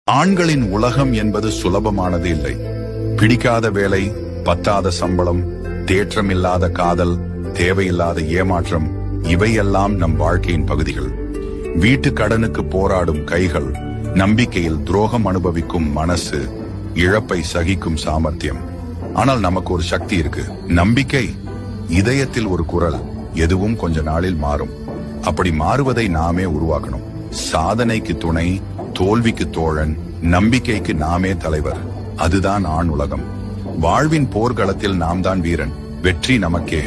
ஆண்களின் உலகம் என்பது சுலபமானது இல்லை. பிடிக்காத வேலை, பத்தாத சம்பளம், தேற்றமில்லாத காதல், தேவையில்லாத ஏமாற்றம், இவையெல்லாம் நம் வாழ்க்கையின் பகுதிகள். வீட்டு கடனுக்கு போராடும் கைகள், நம்பிக்கையில் துரோகம் அனுபவிக்கும் மனசு, இழப்பை சகிக்கும் சாமர்த்தியம். ஆனால் நமக்கு ஒரு சக்தி இருக்கு, நம்பிக்கை. இதயத்தில் ஒரு குரல், எதுவும் கொஞ்ச நாளில் மாறும். அப்படி மாறுவதை நாமே உருவாக்கணும். சாதனைக்கு துணை, தோல்விக்கு தோழன், நம்பிக்கைக்கு நாமே தலைவர். அதுதான் ஆண் உலகம். வாழ்வின் போர்க்களத்தில் நாம் தான் வீரன். வெற்றி நமக்கே.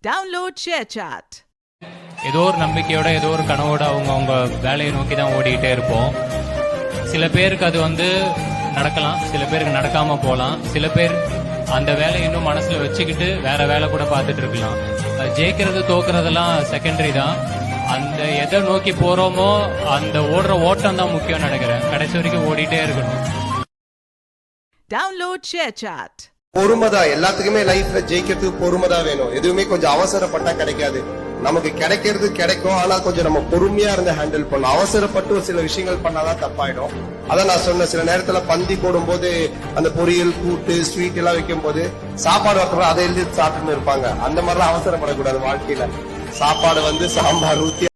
Download share chat. ஏதோ ஒரு நம்பிக்கையோட, ஏதோ ஒரு கனவோட அவங்க வேலையை நோக்கி தான் ஓடிக்கிட்டே இருப்போம். சில பேருக்கு அது நடக்கலாம், சில பேருக்கு நடக்காம போலாம். சில பேர் அந்த வேலையை இன்னும் மனசுல வச்சுக்கிட்டு வேற வேலை கூட பார்த்துட்டு இருக்கலாம். ஜெயிக்கிறது தோக்குறதெல்லாம் செகண்டரி தான். அந்த எதை நோக்கி போறோமோ அந்த ஓடுற ஓட்டம் தான் முக்கியம் நினைக்கிறேன். கடைசி வரைக்கும் ஓடிட்டே இருக்கணும். Download share chat. பொறுமைதான் எல்லாத்துக்குமே. லைஃப்ல ஜெயிக்கிறதுக்கு பொறுமைதான் வேணும். எதுவுமே கொஞ்சம் அவசரப்பட்டா கிடைக்காது. நமக்கு கிடைக்கிறது கிடைக்கும், ஆனா கொஞ்சம் நம்ம பொறுமையா இருந்து ஹேண்டில் பண்ணணும். அவசரப்பட்டு ஒரு சில விஷயங்கள் பண்ணாதான் தப்பாயிடும். அதான் நான் சொன்ன, சில நேரத்துல பந்தி போடும் போது அந்த பொரியல், கூட்டு, ஸ்வீட் எல்லாம் வைக்கும் போது சாப்பாடு வைக்கிறோம், அதை எழுதி சாப்பிட்டுன்னு இருப்பாங்க. அந்த மாதிரிலாம் அவசரப்படக்கூடாது வாழ்க்கையில. சாப்பாடு சாம்பார் ஊத்தி